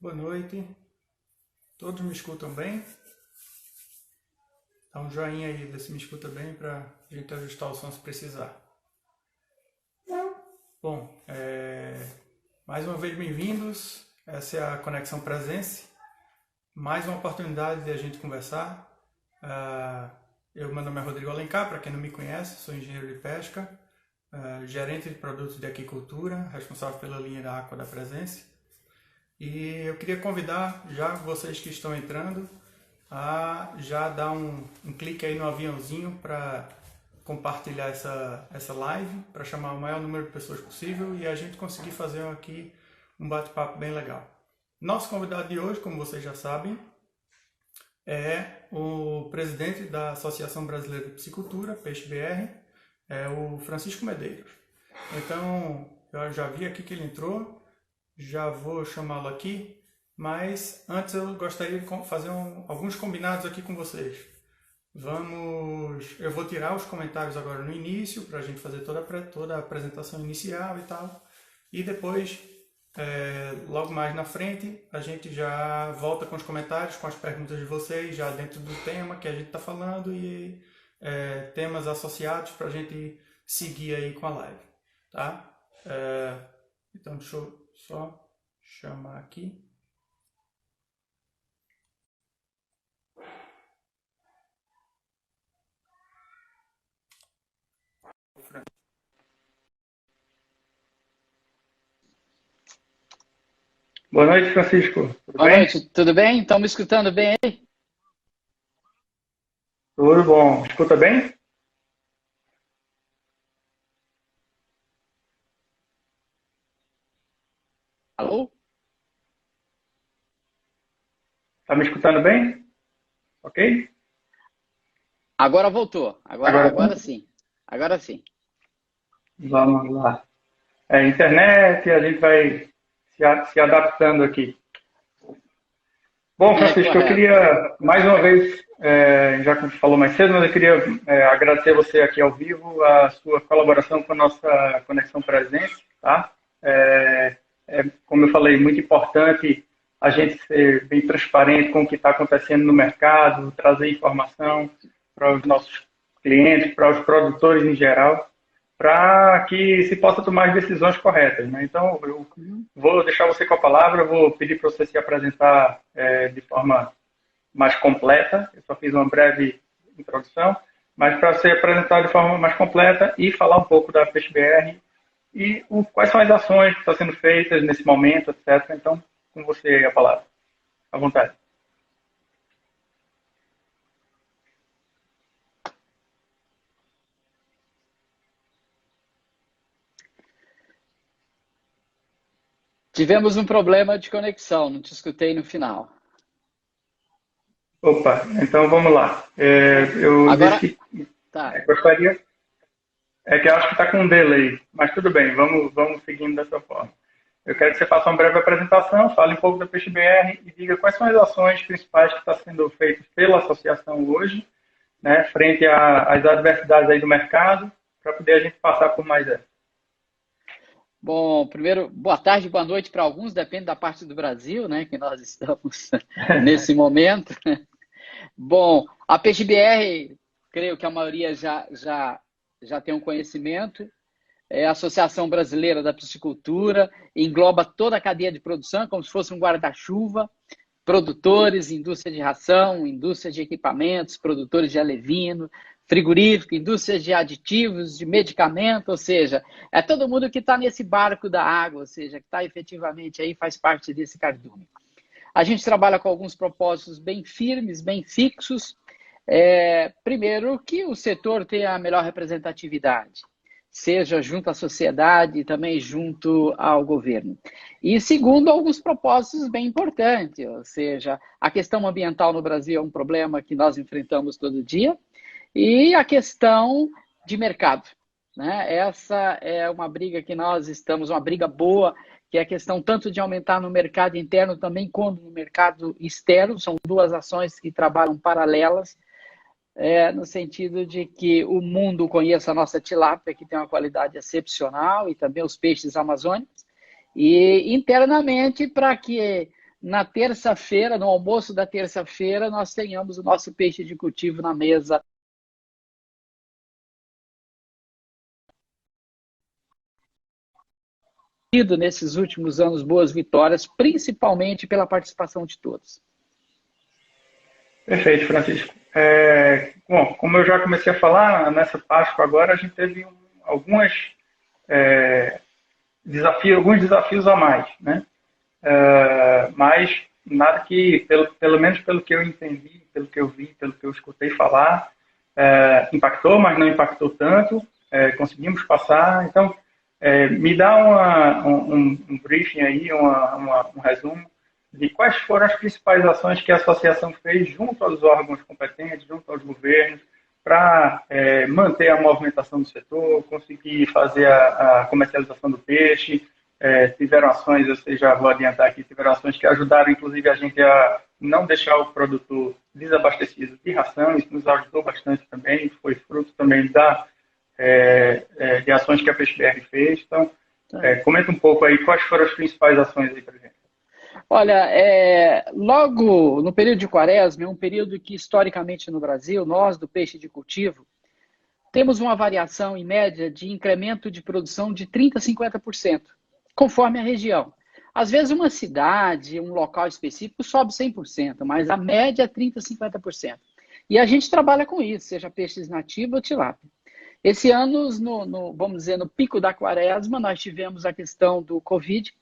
Boa noite. Todos me escutam bem? Dá um joinha aí, vê se me escuta bem para a gente ajustar o som se precisar. Bom, mais uma vez bem-vindos. Essa é a Conexão Presença. Mais uma oportunidade de a gente conversar. Meu nome é Rodrigo Alencar, para quem não me conhece, sou engenheiro de pesca, gerente de produtos de aquicultura, responsável pela linha da Aqua da Presença. E eu queria convidar já vocês que estão entrando a já dar um clique aí no aviãozinho para compartilhar essa live, para chamar o maior número de pessoas possível e a gente conseguir fazer aqui um bate-papo bem legal. Nosso convidado de hoje, como vocês já sabem, é o presidente da Associação Brasileira de Piscicultura, Peixe-BR, é o Francisco Medeiros. Então, eu já vi aqui que ele entrou, já vou chamá-lo aqui, mas antes eu gostaria de fazer alguns combinados aqui com vocês. Eu vou tirar os comentários agora no início, para a gente fazer toda a apresentação inicial e tal, e depois, logo mais na frente, a gente já volta com os comentários, com as perguntas de vocês, já dentro do tema que a gente está falando e temas associados para a gente seguir aí com a live, tá? Então, deixa eu só chamar aqui. Boa noite, Francisco. Tudo Boa bem? noite, tudo bem? Estão me escutando bem aí? Tudo bom. Escuta bem? Alô? Tá me escutando bem? Ok? Agora voltou. Agora Agora sim. Agora sim. vamos lá. Internet, a gente vai se adaptando aqui. Bom, É Francisco, eu correto. queria, mais uma vez, já que a gente falou mais cedo, mas eu queria agradecer você aqui ao vivo, a sua colaboração com a nossa Conexão Presente, tá? Como eu falei, muito importante a gente ser bem transparente com o que está acontecendo no mercado, trazer informação para os nossos clientes, para os produtores em geral, para que se possa tomar as decisões corretas, né? Então, eu Uhum. vou deixar você com a palavra, vou pedir para você se apresentar de forma mais completa. Eu só fiz uma breve introdução, mas para se apresentar de forma mais completa e falar um pouco da PeixeBR e quais são as ações que estão sendo feitas nesse momento, etc. Então, com você aí a palavra. À vontade. Tivemos um problema de conexão, não te escutei no final. Opa, então vamos lá. Eu Agora, disse que tá. gostaria. É que eu acho que está com um delay, mas tudo bem, vamos seguindo dessa forma. Eu quero que você faça uma breve apresentação, fale um pouco da PeixeBR e diga quais são as ações principais que estão sendo feitas pela associação hoje, né, frente às adversidades aí do mercado, para poder a gente passar por mais essa. Bom, primeiro, boa tarde, boa noite para alguns, depende da parte do Brasil, né, que nós estamos nesse momento. Bom, a PeixeBR, creio que a maioria já tem um conhecimento. É a Associação Brasileira da Piscicultura, engloba toda a cadeia de produção, como se fosse um guarda-chuva, produtores, indústria de ração, indústria de equipamentos, produtores de alevino, frigorífico, indústria de aditivos, de medicamento, ou seja, é todo mundo que está nesse barco da água, ou seja, que está efetivamente aí, faz parte desse cardume. A gente trabalha com alguns propósitos bem firmes, bem fixos. Primeiro, que o setor tenha a melhor representatividade, seja junto à sociedade e também junto ao governo. E segundo, alguns propósitos bem importantes, ou seja, a questão ambiental no Brasil é um problema que nós enfrentamos todo dia, e a questão de mercado, né? Essa é uma briga que nós estamos, uma briga boa, que é a questão tanto de aumentar no mercado interno também quanto no mercado externo, são duas ações que trabalham paralelas, no sentido de que o mundo conheça a nossa tilápia, que tem uma qualidade excepcional, e também os peixes amazônicos, e internamente para que na terça-feira, no almoço da terça-feira, nós tenhamos o nosso peixe de cultivo na mesa. Tido nesses últimos anos boas vitórias, principalmente pela participação de todos. Perfeito, Francisco. Bom, como eu já comecei a falar, nessa Páscoa agora a gente teve alguns desafios a mais, né? Mas nada que, pelo menos pelo que eu entendi, pelo que eu vi, pelo que eu escutei falar, impactou, mas não impactou tanto, conseguimos passar. Então, me dá um briefing aí, um resumo de quais foram as principais ações que a associação fez junto aos órgãos competentes, junto aos governos, para manter a movimentação do setor, conseguir fazer a comercialização do peixe. Tiveram ações, eu já vou adiantar aqui, tiveram ações que ajudaram, inclusive, a gente a não deixar o produtor desabastecido de ração. Isso nos ajudou bastante também, foi fruto também de ações que a PeixeBR fez. Então, comenta um pouco aí quais foram as principais ações aí para a gente. Olha, logo no período de Quaresma, é um período que historicamente no Brasil, nós do peixe de cultivo, temos uma variação em média de incremento de produção de 30% a 50%, conforme a região. Às vezes uma cidade, um local específico sobe 100%, mas a média é 30% a 50%. E a gente trabalha com isso, seja peixes nativos ou tilápia. Esse ano, vamos dizer, no pico da Quaresma, nós tivemos a questão do Covid,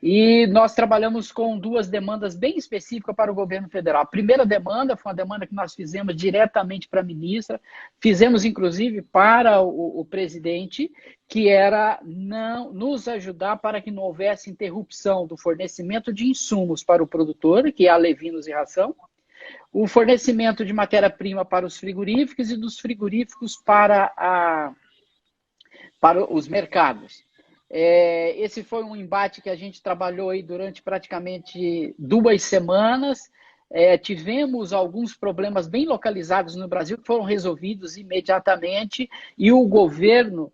e nós trabalhamos com duas demandas bem específicas para o governo federal. A primeira demanda foi uma demanda que nós fizemos diretamente para a ministra, fizemos inclusive para o presidente, que era nos ajudar para que não houvesse interrupção do fornecimento de insumos para o produtor, que é alevinos e ração, o fornecimento de matéria-prima para os frigoríficos e dos frigoríficos para os mercados. Esse foi um embate que a gente trabalhou aí durante praticamente 2 semanas. Tivemos alguns problemas bem localizados no Brasil que foram resolvidos imediatamente e o governo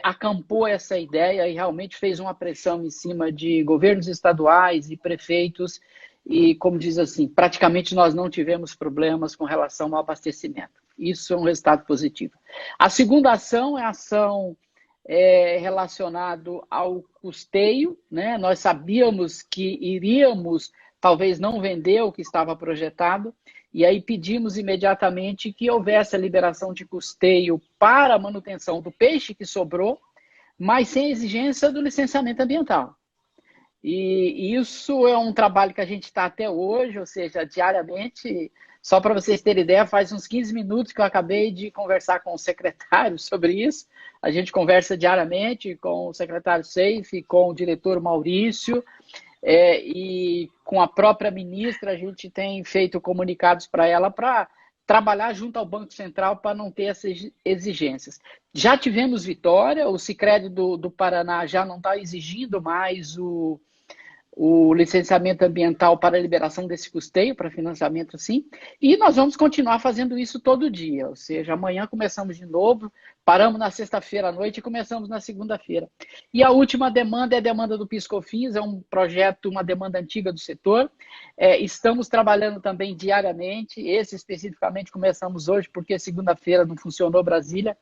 acampou essa ideia e realmente fez uma pressão em cima de governos estaduais e prefeitos e, como diz assim, praticamente nós não tivemos problemas com relação ao abastecimento. Isso é um resultado positivo. A segunda ação é a ação relacionado ao custeio, né? Nós sabíamos que iríamos talvez não vender o que estava projetado, e aí pedimos imediatamente que houvesse a liberação de custeio para a manutenção do peixe que sobrou, mas sem exigência do licenciamento ambiental. E isso é um trabalho que a gente está até hoje, ou seja, diariamente. Só para vocês terem ideia, faz uns 15 minutos que eu acabei de conversar com o secretário sobre isso. A gente conversa diariamente com o secretário Seife, com o diretor Maurício, e com a própria ministra, a gente tem feito comunicados para ela para trabalhar junto ao Banco Central para não ter essas exigências. Já tivemos vitória, o Sicredi do Paraná já não está exigindo mais o licenciamento ambiental para a liberação desse custeio, para financiamento sim, e nós vamos continuar fazendo isso todo dia, ou seja, amanhã começamos de novo, paramos na sexta-feira à noite e começamos na segunda-feira. E a última demanda é a demanda do PiscoFins, é um projeto, uma demanda antiga do setor, estamos trabalhando também diariamente, esse especificamente começamos hoje, porque segunda-feira não funcionou Brasília,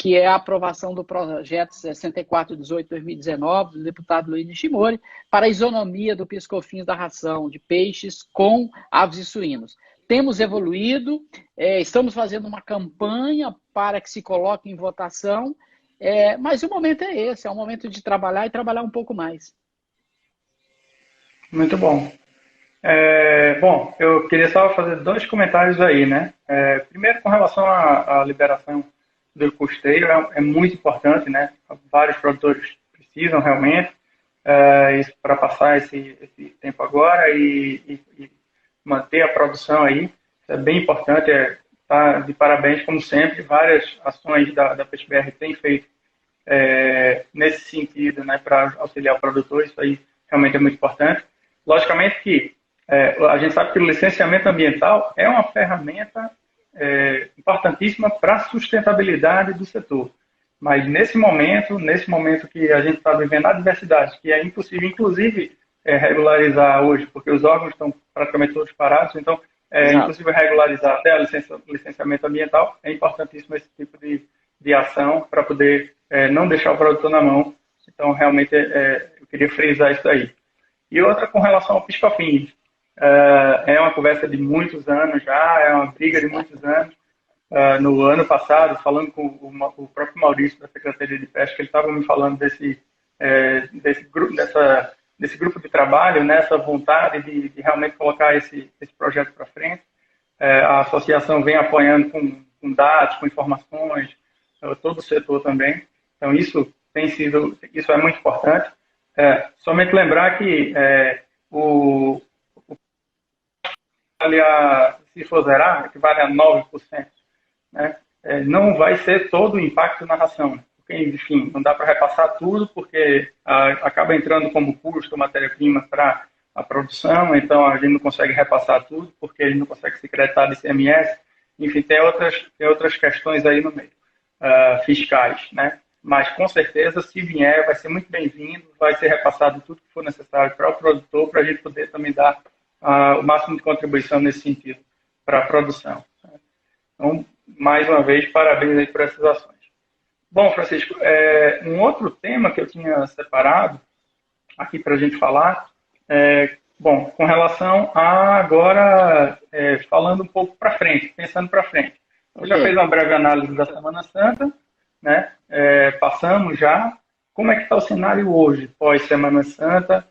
que é a aprovação do projeto 6418/2019 do deputado Luiz Nishimori para a isonomia do PiscoFins da ração de peixes com aves e suínos. Temos evoluído, estamos fazendo uma campanha para que se coloque em votação, mas o momento é esse, é o momento de trabalhar e trabalhar um pouco mais. Muito bom. Bom, eu queria só fazer 2 comentários aí, né? Primeiro, com relação à liberação do custeio, é muito importante, né? Vários produtores precisam realmente isso para passar esse tempo agora e manter a produção aí. Isso é bem importante, tá de parabéns, como sempre. Várias ações da PeixeBR têm feito nesse sentido, né, para auxiliar o produtor. Isso aí realmente é muito importante. Logicamente que a gente sabe que o licenciamento ambiental é uma ferramenta importantíssima para a sustentabilidade do setor. Mas nesse momento que a gente está vivendo a adversidade, que é impossível, inclusive regularizar hoje, porque os órgãos estão praticamente todos parados, então inclusive regularizar até licenciamento ambiental, é importantíssimo esse tipo de ação para poder não deixar o produtor na mão. Então, realmente, eu queria frisar isso aí. E outra com relação ao PIS/COFINS. É uma conversa de muitos anos já, é uma briga de muitos anos. No ano passado, falando com o próprio Maurício da Secretaria de Pesca, ele estava me falando desse grupo de trabalho, né, essa vontade de realmente colocar esse projeto para frente. A associação vem apoiando com dados, com informações, todo o setor também. Então, isso é muito importante. Somente lembrar que se for zerar, equivale a 9%. Né? Não vai ser todo o impacto na ração. Porque, enfim, não dá para repassar tudo, porque acaba entrando como custo matéria-prima para a produção, então a gente não consegue repassar tudo, porque a gente não consegue se creditar de ICMS. Enfim, tem outras questões aí no meio, fiscais, né? Mas, com certeza, se vier, vai ser muito bem-vindo, vai ser repassado tudo que for necessário para o produtor, para a gente poder também dar o máximo de contribuição nesse sentido para a produção. Então, mais uma vez, parabéns aí por essas ações. Bom, Francisco, um outro tema que eu tinha separado aqui para a gente falar, bom, com relação a agora, falando um pouco para frente, pensando para frente. Você já fez uma breve análise da Semana Santa, né? Passamos já. Como é que está o cenário hoje, pós-Semana Santa,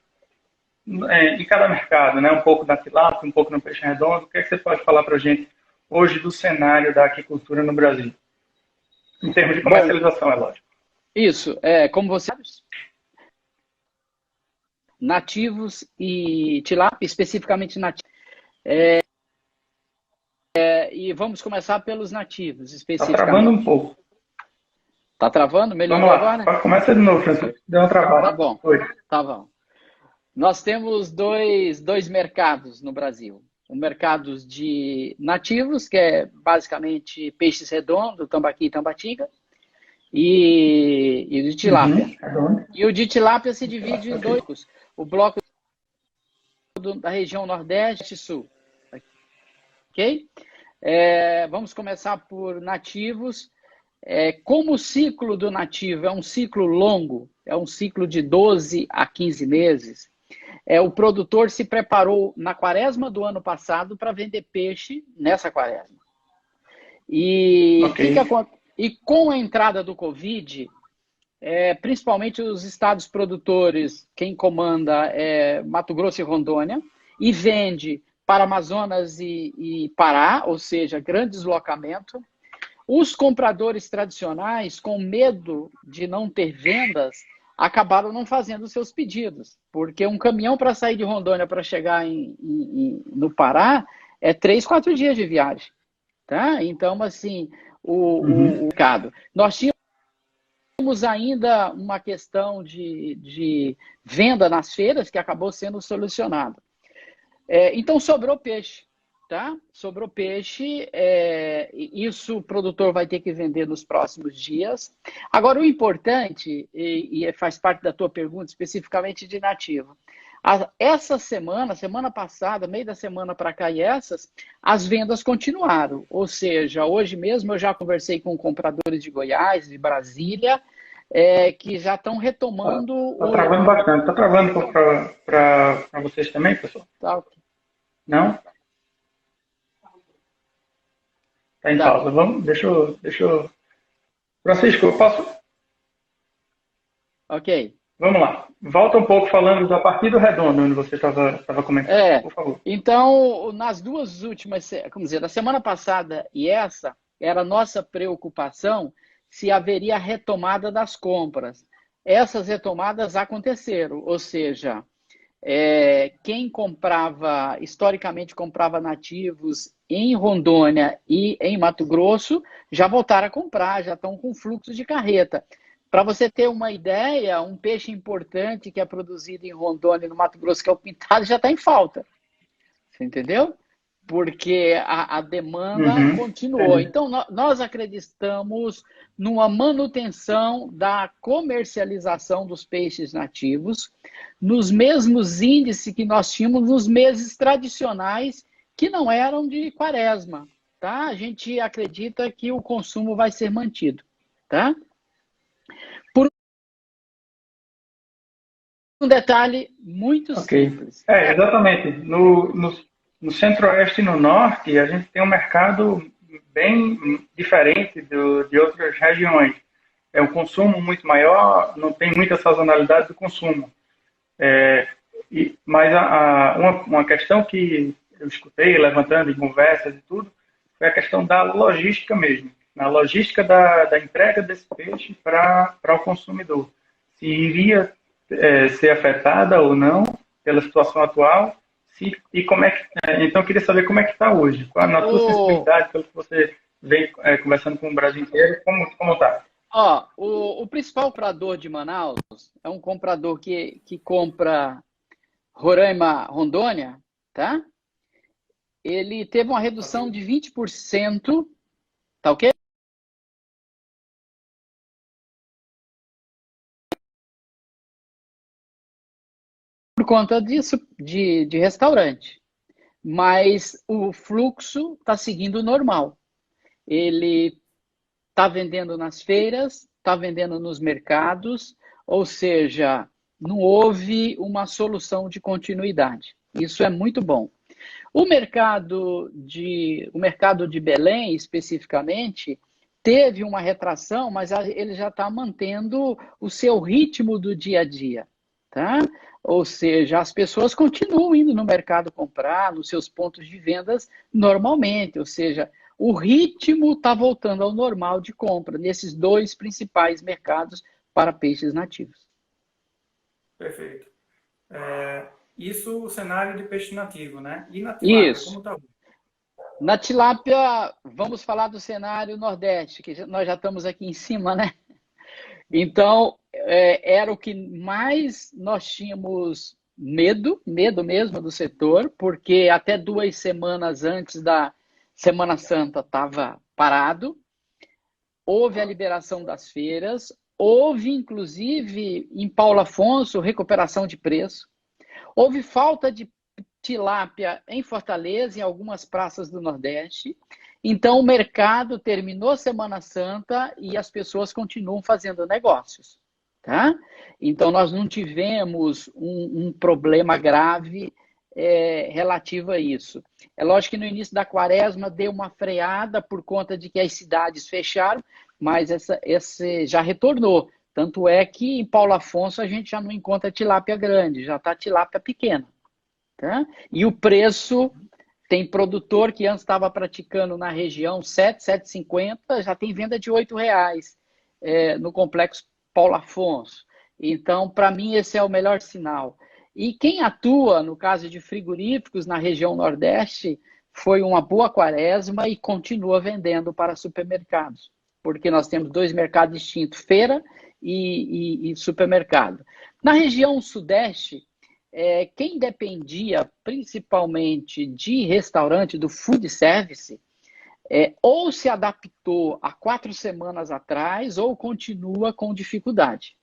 em cada mercado, né? Um pouco na tilápia, um pouco no peixe redondo. O que é que você pode falar para a gente hoje do cenário da aquicultura no Brasil? Em termos de comercialização, é lógico. Isso, como você sabe, nativos e tilápia, especificamente nativos. E vamos começar pelos nativos, especificamente. Está travando um pouco. Está travando? Melhorou agora? Começa de novo, Francisco. Deu uma travada. Tá bom. Tá bom. Nós temos dois mercados no Brasil. O mercado de nativos, que é basicamente peixes redondos, tambaqui e tambatinga, e o de tilápia. E o de tilápia se divide em dois blocos. O bloco da região Nordeste e Sul. Ok? Vamos começar por nativos. Como o ciclo do nativo é um ciclo longo, é um ciclo de 12 a 15 meses, o produtor se preparou na quaresma do ano passado para vender peixe nessa quaresma. E com a entrada do Covid, principalmente os estados produtores, quem comanda é Mato Grosso e Rondônia, e vende para Amazonas e Pará, ou seja, grande deslocamento. Os compradores tradicionais, com medo de não ter vendas, acabaram não fazendo seus pedidos, porque um caminhão para sair de Rondônia para chegar no Pará é 3, 4 dias de viagem. Tá? Então, assim, o mercado. Nós tínhamos ainda uma questão de venda nas feiras que acabou sendo solucionada. Então, sobrou peixe. Tá? Sobrou peixe, isso o produtor vai ter que vender nos próximos dias. Agora, o importante, e faz parte da tua pergunta, especificamente de nativo, essa semana passada, meio da semana para cá as vendas continuaram. Ou seja, hoje mesmo eu já conversei com compradores de Goiás, de Brasília, que já estão retomando... Está travando bastante. Está travando para vocês também, pessoal? Tá. Não? Está em pausa. Vamos, deixa eu... Francisco, eu posso... Ok. Vamos lá. Volta um pouco falando da partida redonda, onde você estava comentando, por favor. Então, nas duas últimas... Vamos dizer, da semana passada e essa, era a nossa preocupação se haveria retomada das compras. Essas retomadas aconteceram, ou seja... quem historicamente comprava nativos em Rondônia e em Mato Grosso, já voltaram a comprar, já estão com fluxo de carreta. Para você ter uma ideia, um peixe importante que é produzido em Rondônia e no Mato Grosso, que é o pintado, já está em falta. Você entendeu? porque a demanda continuou. Entendi. Então, nós acreditamos numa manutenção da comercialização dos peixes nativos, nos mesmos índices que nós tínhamos nos meses tradicionais, que não eram de quaresma. Tá? A gente acredita que o consumo vai ser mantido. Tá? Por um detalhe muito Ok. simples. Exatamente. No centro-oeste e no norte, a gente tem um mercado bem diferente de outras regiões. É um consumo muito maior, não tem muita sazonalidade do consumo. Mas uma questão que eu escutei levantando em conversas e tudo, foi a questão da logística mesmo. Na logística da entrega desse peixe para o consumidor. Se iria ser afetada ou não pela situação atual, e como é que. Então, eu queria saber como é que está hoje. Na tua sensibilidade, pelo que você vem conversando com o Brasil inteiro, como está? Ó, o principal comprador de Manaus é um comprador que compra Roraima, Rondônia, tá? Ele teve uma redução de 20%, tá ok? Por conta disso, de restaurante. Mas o fluxo está seguindo o normal. Ele está vendendo nas feiras, está vendendo nos mercados, ou seja, não houve uma solução de continuidade. Isso é muito bom. O mercado de Belém, especificamente, teve uma retração, mas ele já está mantendo o seu ritmo do dia a dia. Tá? Ou seja, as pessoas continuam indo no mercado comprar, nos seus pontos de vendas normalmente. Ou seja, o ritmo está voltando ao normal de compra nesses dois principais mercados para peixes nativos. Perfeito. Isso o cenário de peixe nativo, né? E na tilápia, Isso. como está? Na tilápia, vamos falar do cenário Nordeste, que nós já estamos aqui em cima, né? Então, era o que mais nós tínhamos medo mesmo do setor, porque até 2 semanas antes da Semana Santa estava parado. Houve a liberação das feiras, houve, inclusive, em Paulo Afonso, recuperação de preço. Houve falta de tilápia em Fortaleza, em algumas praças do Nordeste. Então, o mercado terminou a Semana Santa e as pessoas continuam fazendo negócios. Tá? Então, nós não tivemos um problema grave relativo a isso. É lógico que no início da quaresma deu uma freada por conta de que as cidades fecharam, mas esse já retornou. Tanto é que em Paulo Afonso a gente já não encontra tilápia grande, já está tilápia pequena. Tá? E o preço, tem produtor que antes estava praticando na região 7, 7,50, já tem venda de R$ 8 no complexo Paulo Afonso. Então, para mim, esse é o melhor sinal. E quem atua, no caso de frigoríficos, na região Nordeste, foi uma boa quaresma e continua vendendo para supermercados. Porque nós temos 2 mercados distintos, feira e supermercado. Na região Sudeste, quem dependia principalmente de restaurante, do food service, ou se adaptou há 4 semanas atrás ou continua com dificuldade.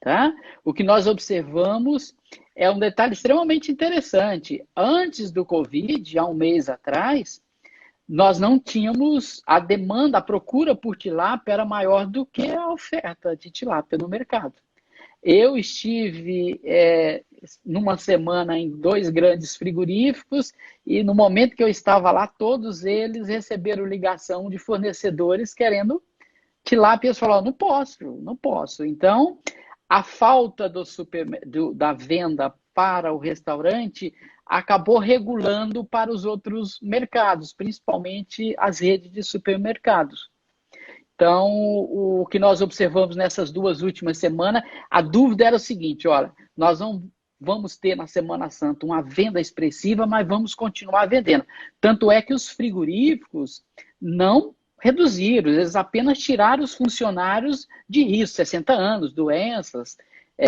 Tá? O que nós observamos é um detalhe extremamente interessante. Antes do Covid, há um mês atrás, nós não tínhamos a demanda, a procura por tilápia era maior do que a oferta de tilápia no mercado. Eu estive numa semana em 2 grandes frigoríficos e no momento que eu estava lá, todos eles receberam ligação de fornecedores querendo tilápia. Eles falaram, não posso. Então, a falta da venda para o restaurante acabou regulando para os outros mercados, principalmente as redes de supermercados. Então, o que nós observamos nessas 2 últimas semanas, a dúvida era o seguinte, olha, nós não vamos ter na Semana Santa uma venda expressiva, mas vamos continuar vendendo. Tanto é que os frigoríficos não reduziram, eles apenas tiraram os funcionários de risco, 60 anos, doenças,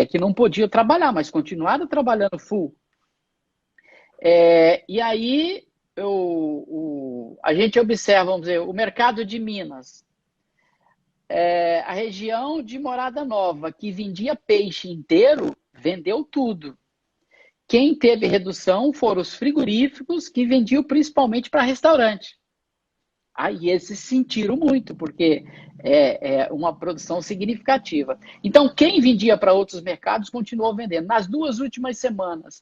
que não podiam trabalhar, mas continuaram trabalhando full. E aí a gente observa, vamos dizer, o mercado de Minas, a região de Morada Nova, que vendia peixe inteiro, vendeu tudo. Quem teve redução foram os frigoríficos, que vendiam principalmente para restaurante. Aí esses sentiram muito, porque é uma produção significativa. Então, quem vendia para outros mercados continuou vendendo. Nas 2 últimas semanas,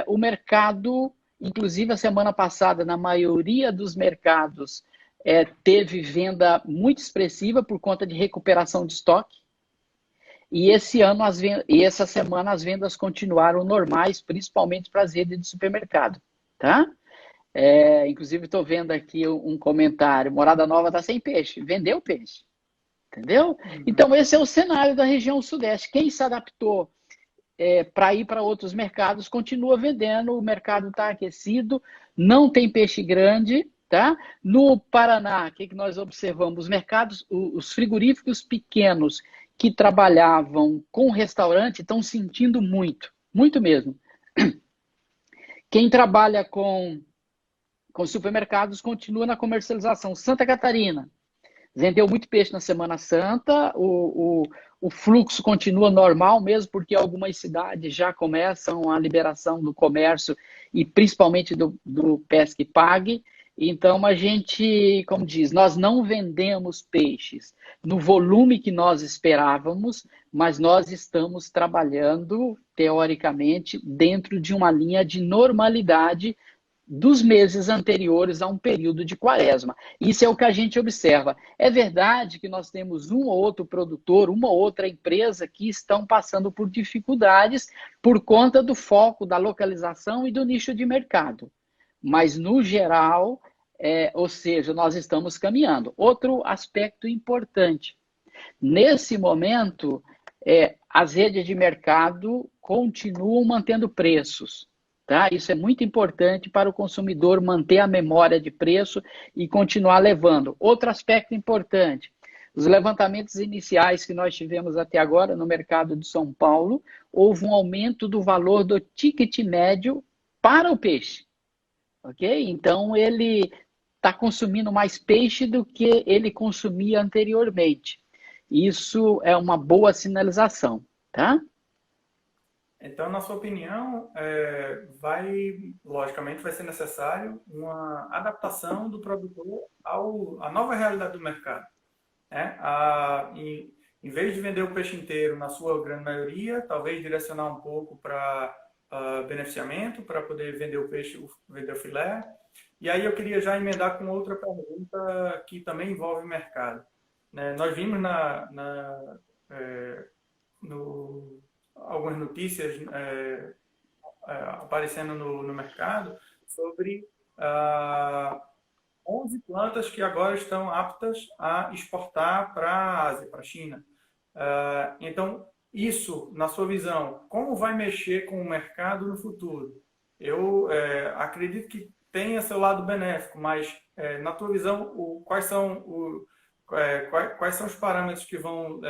o mercado, inclusive a semana passada, na maioria dos mercados, teve venda muito expressiva por conta de recuperação de estoque. E essa semana as vendas continuaram normais, principalmente para as redes de supermercado, tá? Inclusive estou vendo aqui um comentário, Morada Nova está sem peixe, vendeu peixe, entendeu? Então esse é o cenário da região sudeste. Quem se adaptou para ir para outros mercados continua vendendo, o mercado está aquecido, não tem peixe grande, tá? No Paraná, o que nós observamos? Os mercados, os frigoríficos pequenos que trabalhavam com restaurante estão sentindo muito, muito mesmo. Quem trabalha com supermercados continua na comercialização. Santa Catarina vendeu muito peixe na Semana Santa, o fluxo continua normal mesmo, porque algumas cidades já começam a liberação do comércio e principalmente do Pesque Pague. Então, a gente, como diz, nós não vendemos peixes no volume que nós esperávamos, mas nós estamos trabalhando, teoricamente, dentro de uma linha de normalidade dos meses anteriores a um período de quaresma. Isso é o que a gente observa. É verdade que nós temos um ou outro produtor, uma ou outra empresa que estão passando por dificuldades por conta do foco, da localização e do nicho de mercado. Mas, no geral, ou seja, nós estamos caminhando. Outro aspecto importante. Nesse momento, as redes de mercado continuam mantendo preços. Tá? Isso é muito importante para o consumidor manter a memória de preço e continuar levando. Outro aspecto importante, os levantamentos iniciais que nós tivemos até agora no mercado de São Paulo, houve um aumento do valor do ticket médio para o peixe. Ok? Então, ele está consumindo mais peixe do que ele consumia anteriormente. Isso é uma boa sinalização, tá? Então, na sua opinião, logicamente, vai ser necessário uma adaptação do produtor à nova realidade do mercado. Né? Em vez de vender o peixe inteiro, na sua grande maioria, talvez direcionar um pouco para beneficiamento, para poder vender o peixe, vender o filé. E aí eu queria já emendar com outra pergunta que também envolve o mercado. Né? Nós vimos algumas notícias aparecendo no mercado sobre 11 plantas que agora estão aptas a exportar para a Ásia, para a China. Então, isso, na sua visão, como vai mexer com o mercado no futuro? Eu acredito que tenha seu lado benéfico, mas, na tua visão, quais são os parâmetros que vão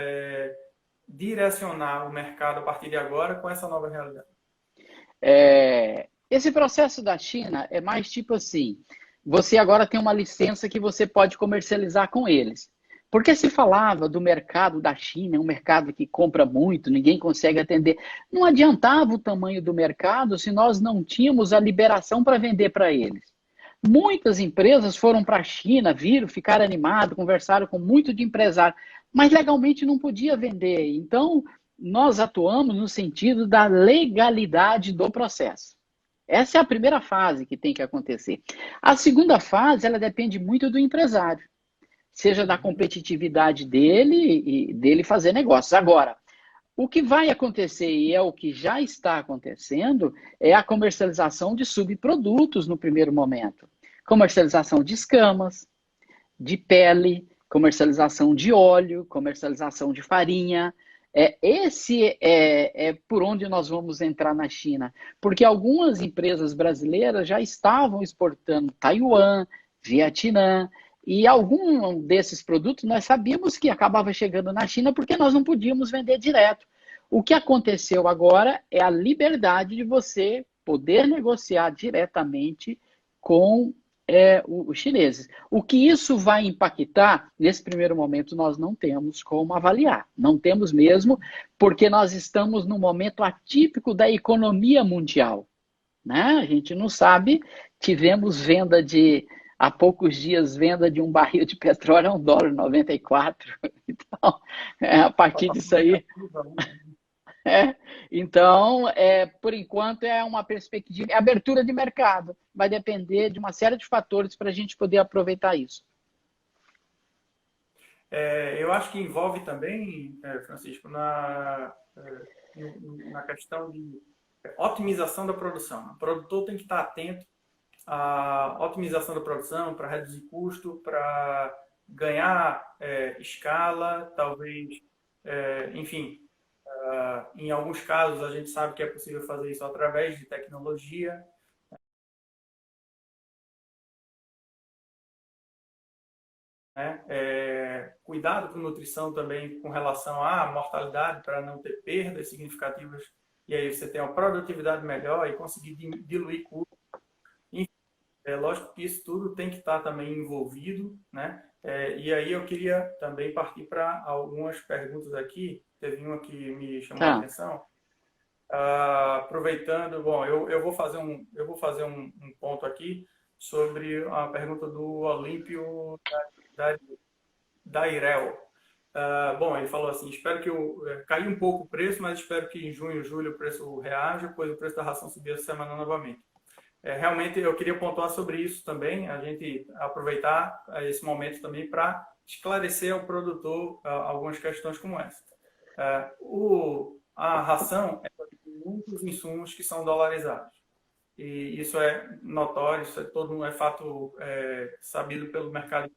direcionar o mercado a partir de agora com essa nova realidade? Esse processo da China é mais tipo assim, você agora tem uma licença que você pode comercializar com eles. Porque se falava do mercado da China, um mercado que compra muito, ninguém consegue atender. Não adiantava o tamanho do mercado se nós não tínhamos a liberação para vender para eles. Muitas empresas foram para a China, viram, ficaram animados, conversaram com muito de empresário, mas legalmente não podia vender. Então, nós atuamos no sentido da legalidade do processo. Essa é a primeira fase que tem que acontecer. A segunda fase, ela depende muito do empresário, seja da competitividade dele e dele fazer negócios. Agora, o que vai acontecer, e é o que já está acontecendo, é a comercialização de subprodutos no primeiro momento. Comercialização de escamas, de pele, comercialização de óleo, comercialização de farinha. Esse é por onde nós vamos entrar na China, porque algumas empresas brasileiras já estavam exportando Taiwan, Vietnã, e algum desses produtos nós sabíamos que acabava chegando na China porque nós não podíamos vender direto. O que aconteceu agora é a liberdade de você poder negociar diretamente com os chineses. O que isso vai impactar, nesse primeiro momento, nós não temos como avaliar. Não temos mesmo, porque nós estamos num momento atípico da economia mundial, né? A gente não sabe, tivemos há poucos dias, venda de um barril de petróleo a $1,94. Então, a partir disso aí... Então, por enquanto, é uma perspectiva, é abertura de mercado. Vai depender de uma série de fatores para a gente poder aproveitar isso. Eu acho que envolve também, Francisco, na questão de otimização da produção. O produtor tem que estar atento à otimização da produção para reduzir custo, para ganhar escala, talvez, enfim. Em alguns casos, a gente sabe que é possível fazer isso através de tecnologia. Cuidado com nutrição também com relação à mortalidade, para não ter perdas significativas. E aí você tem uma produtividade melhor e conseguir diluir custos. É lógico que isso tudo tem que estar também envolvido, né? E aí eu queria também partir para algumas perguntas aqui. Teve uma que me chamou a atenção. Aproveitando, bom, eu vou fazer um ponto aqui sobre a pergunta do Olímpio da Irel. Bom, ele falou assim: espero que caiu um pouco o preço, mas espero que em junho, julho o preço reaja, pois o preço da ração subiu essa semana novamente. Realmente eu queria pontuar sobre isso também, a gente aproveitar esse momento também para esclarecer ao produtor algumas questões como essa. A ração tem muitos insumos que são dolarizados. E isso é notório, isso é fato sabido pelo mercado.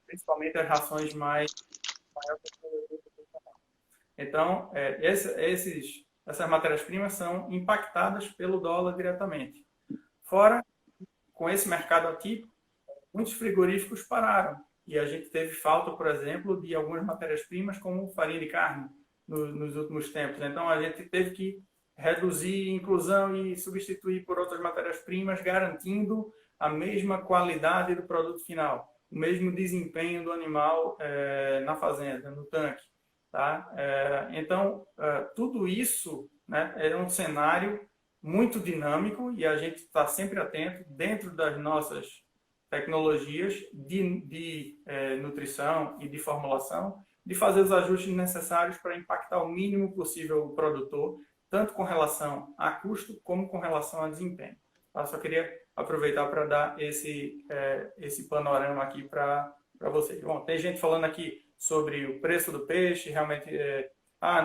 Principalmente as rações mais maiores. Então, essas matérias-primas são impactadas pelo dólar diretamente. Fora, com esse mercado atípico, muitos frigoríficos pararam. E a gente teve falta, por exemplo, de algumas matérias-primas, como farinha de carne, nos últimos tempos. Então, a gente teve que reduzir inclusão e substituir por outras matérias-primas, garantindo a mesma qualidade do produto final, o mesmo desempenho do animal na fazenda, no tanque. Tá? Então, tudo isso, né, é um cenário muito dinâmico e a gente está sempre atento, dentro das nossas tecnologias de nutrição e de formulação, de fazer os ajustes necessários para impactar o mínimo possível o produtor, tanto com relação a custo como com relação a desempenho. Tá? Só queria aproveitar para dar esse panorama aqui para vocês. Bom, tem gente falando aqui sobre o preço do peixe, realmente,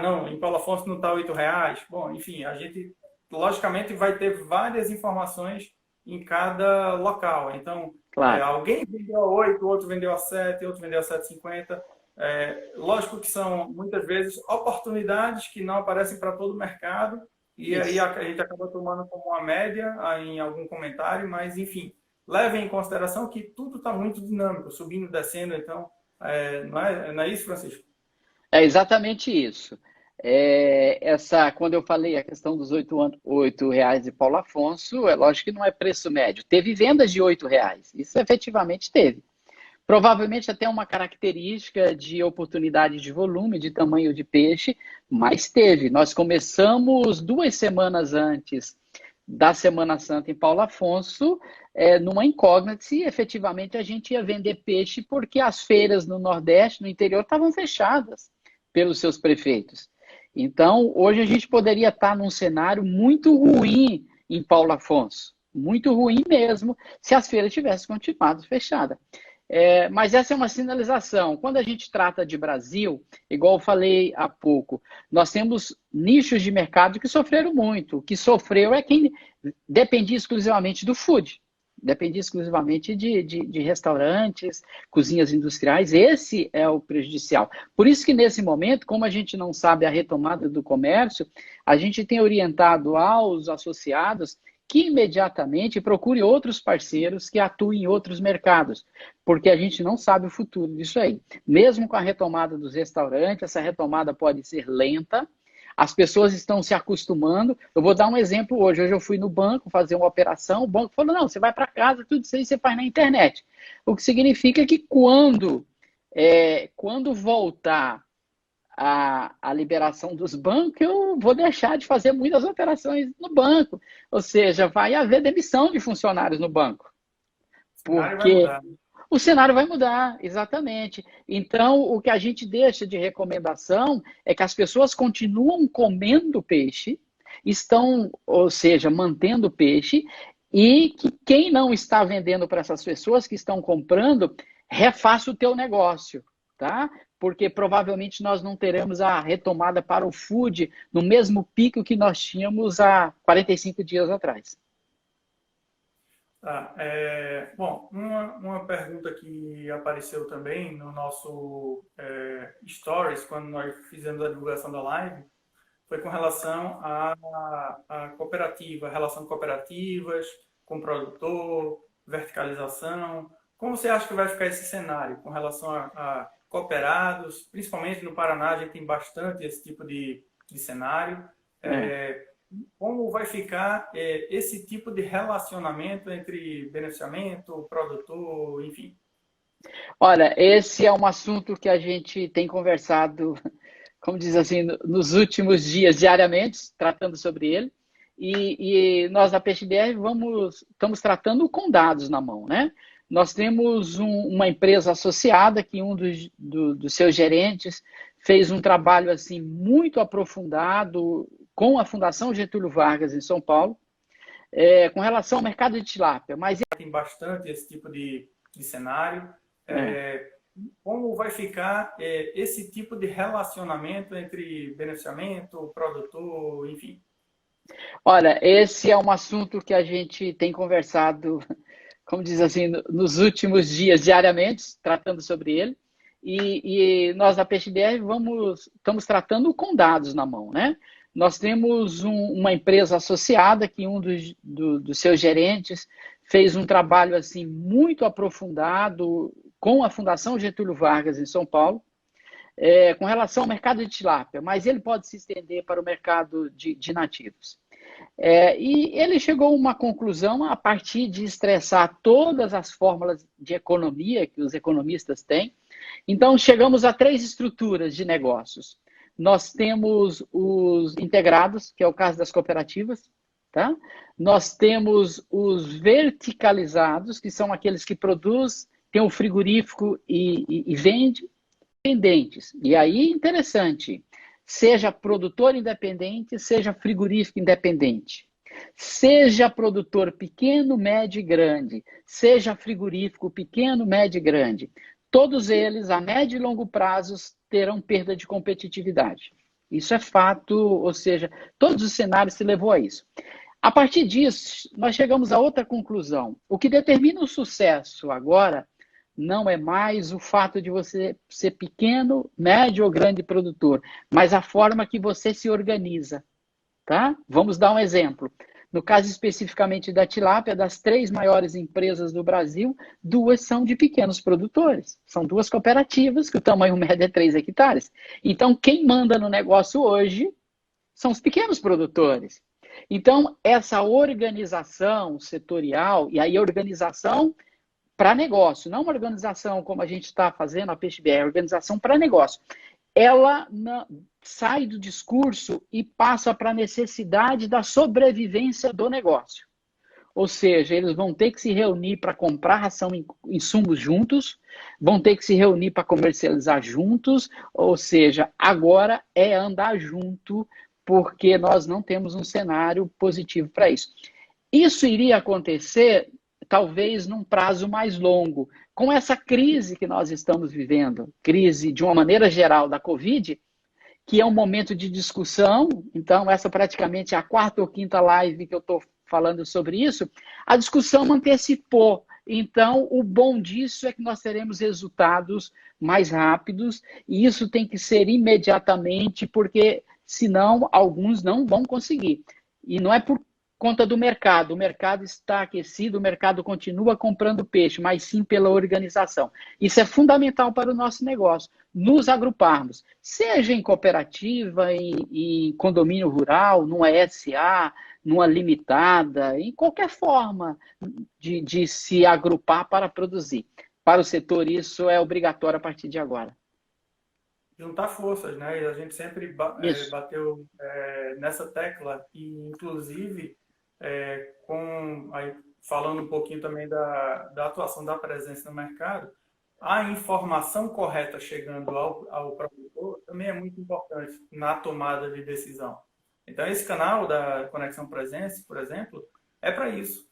não, em Paulo Afonso não está R$8. Bom, enfim, a gente, logicamente, vai ter várias informações em cada local. Então, claro, alguém vendeu a 8, outro vendeu a 7, outro vendeu a 7,50. Lógico que são, muitas vezes, oportunidades que não aparecem para todo o mercado, e aí a gente acaba tomando como uma média em algum comentário, mas, enfim, levem em consideração que tudo está muito dinâmico, subindo e descendo, então, não é isso, Francisco? É exatamente isso. Quando eu falei a questão dos R$8 de Paulo Afonso, é lógico que não é preço médio. Teve vendas de R$8, isso efetivamente teve. Provavelmente até uma característica de oportunidade de volume, de tamanho de peixe, mas teve. Nós começamos 2 semanas antes da Semana Santa em Paulo Afonso, numa incógnita se efetivamente a gente ia vender peixe, porque as feiras no Nordeste, no interior, estavam fechadas pelos seus prefeitos. Então, hoje a gente poderia estar num cenário muito ruim em Paulo Afonso, muito ruim mesmo, se as feiras tivessem continuado fechadas. Mas essa é uma sinalização. Quando a gente trata de Brasil, igual eu falei há pouco, nós temos nichos de mercado que sofreram muito. O que sofreu é quem dependia exclusivamente do food, dependia exclusivamente de restaurantes, cozinhas industriais. Esse é o prejudicial. Por isso que nesse momento, como a gente não sabe a retomada do comércio, a gente tem orientado aos associados que imediatamente procure outros parceiros que atuem em outros mercados, porque a gente não sabe o futuro disso aí. Mesmo com a retomada dos restaurantes, essa retomada pode ser lenta, As pessoas estão se acostumando. Eu vou dar um exemplo hoje. Hoje eu fui no banco fazer uma operação, o banco falou, não, você vai para casa, tudo isso aí você faz na internet. O que significa que quando voltar a liberação dos bancos, eu vou deixar de fazer muitas operações no banco. Ou seja, vai haver demissão de funcionários no banco. Porque o cenário vai mudar, exatamente. Então, o que a gente deixa de recomendação é que as pessoas continuam comendo peixe, ou seja, mantendo peixe, e que quem não está vendendo para essas pessoas que estão comprando, refaça o teu negócio, tá? Porque provavelmente nós não teremos a retomada para o food no mesmo pico que nós tínhamos há 45 dias atrás. Tá, bom, uma pergunta que apareceu também no nosso Stories, quando nós fizemos a divulgação da live, foi com relação à cooperativa, relação de cooperativas, com produtor, verticalização. Como você acha que vai ficar esse cenário com relação a cooperados? Principalmente no Paraná, a gente tem bastante esse tipo de cenário. Como vai ficar esse tipo de relacionamento entre beneficiamento, produtor, enfim? Olha, esse é um assunto que a gente tem conversado, como diz assim, nos últimos dias, diariamente, tratando sobre ele. E nós da PeixeBR estamos tratando com dados na mão, né? Nós temos uma empresa associada que um dos seus gerentes fez um trabalho assim muito aprofundado com a Fundação Getúlio Vargas em São Paulo, com relação ao mercado de tilápia. Mas tem bastante esse tipo de cenário. Como vai ficar esse tipo de relacionamento entre beneficiamento, produtor, enfim? Olha, esse é um assunto que a gente tem conversado, como diz assim, nos últimos dias, diariamente, tratando sobre ele. E nós da PeixeBR estamos tratando com dados na mão, né? Nós temos uma empresa associada que um dos seus gerentes fez um trabalho assim muito aprofundado com a Fundação Getúlio Vargas em São Paulo, com relação ao mercado de tilápia, mas ele pode se estender para o mercado de nativos. E ele chegou a uma conclusão a partir de estressar todas as fórmulas de economia que os economistas têm. Então, chegamos a 3 estruturas de negócios. Nós temos os integrados, que é o caso das cooperativas, tá? Nós temos os verticalizados, que são aqueles que produzem, tem um frigorífico e vende, independentes. E aí, interessante, seja produtor independente, seja frigorífico independente, seja produtor pequeno, médio e grande, seja frigorífico pequeno, médio e grande, todos eles, a médio e longo prazos, terão perda de competitividade. Isso é fato, ou seja, todos os cenários se levou a isso. A partir disso, nós chegamos a outra conclusão. O que determina o sucesso agora não é mais o fato de você ser pequeno, médio ou grande produtor, mas a forma que você se organiza, tá? Vamos dar um exemplo. No caso especificamente da tilápia, das 3 maiores empresas do Brasil, 2 são de pequenos produtores. São 2 cooperativas, que o tamanho médio é 3 hectares. Então, quem manda no negócio hoje são os pequenos produtores. Então, essa organização setorial, e aí organização para negócio, não uma organização como a gente está fazendo a PeixeBR, organização para negócio. Ela sai do discurso e passa para a necessidade da sobrevivência do negócio. Ou seja, eles vão ter que se reunir para comprar ração e insumos juntos, vão ter que se reunir para comercializar juntos, ou seja, agora é andar junto, porque nós não temos um cenário positivo para isso. Isso iria acontecer talvez num prazo mais longo. Com essa crise que nós estamos vivendo, crise de uma maneira geral da Covid, que é um momento de discussão, então essa praticamente é a 4ª ou 5ª live que eu estou falando sobre isso, a discussão antecipou. Então, o bom disso é que nós teremos resultados mais rápidos, e isso tem que ser imediatamente, porque senão alguns não vão conseguir. E não é por conta do mercado. O mercado está aquecido, o mercado continua comprando peixe, mas sim pela organização. Isso é fundamental para o nosso negócio, nos agruparmos, seja em cooperativa, em condomínio rural, numa SA, numa limitada, em qualquer forma de se agrupar para produzir. Para o setor, isso é obrigatório a partir de agora. Juntar forças, né? E a gente sempre Isso. bateu nessa tecla e, inclusive, aí, falando um pouquinho também da atuação da presença no mercado, a informação correta chegando ao produtor também é muito importante na tomada de decisão. Então, esse canal da Conexão Presença, por exemplo, é para isso.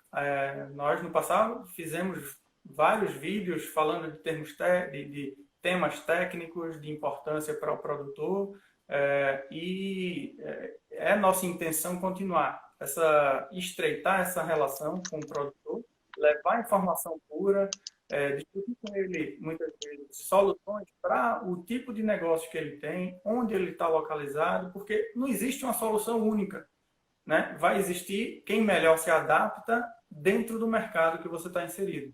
Nós, no passado, fizemos vários vídeos falando de termos de temas técnicos de importância para o produtor e é nossa intenção continuar estreitar essa relação com o produtor, levar informação pura, discutir com ele muitas vezes soluções para o tipo de negócio que ele tem, onde ele está localizado, porque não existe uma solução única, né? Vai existir quem melhor se adapta dentro do mercado que você está inserido.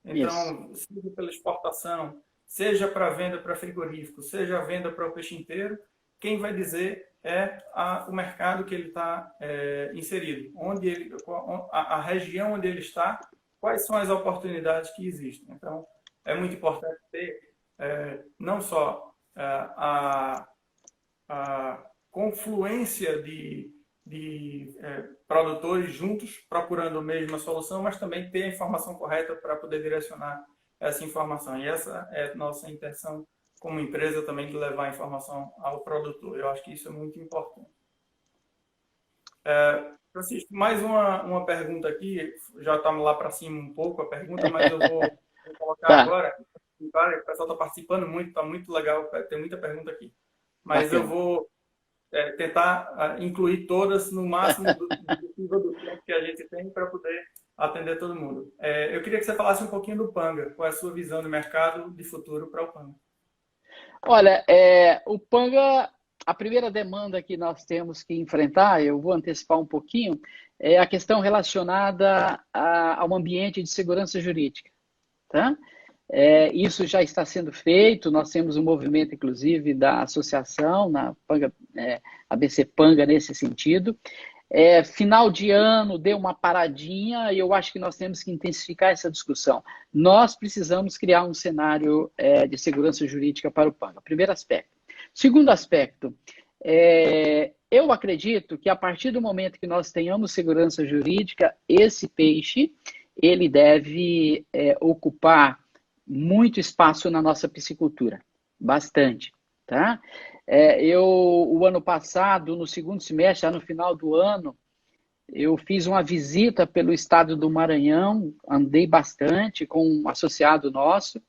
Então, Isso. seja pela exportação, seja para venda para frigorífico, seja a venda para o peixe inteiro, quem vai dizer é o mercado que ele está inserido, a região onde ele está, quais são as oportunidades que existem. Então, é muito importante ter não só a confluência de produtores juntos procurando a mesma solução, mas também ter a informação correta para poder direcionar essa informação. E essa é a nossa intenção como empresa também, de levar a informação ao produtor. Eu acho que isso é muito importante. Francisco, mais uma pergunta aqui. Já estamos lá para cima um pouco a pergunta, mas eu vou colocar Tá. agora. O pessoal está participando muito, está muito legal, tem muita pergunta aqui. Mas Bacana. eu vou tentar incluir todas no máximo do tempo que a gente tem para poder atender todo mundo. Eu queria que você falasse um pouquinho do Panga. Qual é a sua visão de mercado de futuro para o Panga? Olha, o Panga, a primeira demanda que nós temos que enfrentar, eu vou antecipar um pouquinho, é a questão relacionada ao ambiente de segurança jurídica. Tá? Isso já está sendo feito, nós temos um movimento, inclusive, da associação, na Panga, ABC Panga, nesse sentido. Final de ano deu uma paradinha e eu acho que nós temos que intensificar essa discussão. Nós precisamos criar um cenário de segurança jurídica para o Panga. Primeiro aspecto. Segundo aspecto, eu acredito que a partir do momento que nós tenhamos segurança jurídica, esse peixe ele deve ocupar muito espaço na nossa piscicultura, bastante, tá? O ano passado, no segundo semestre, já no final do ano, eu fiz uma visita pelo estado do Maranhão, andei bastante com um associado nosso,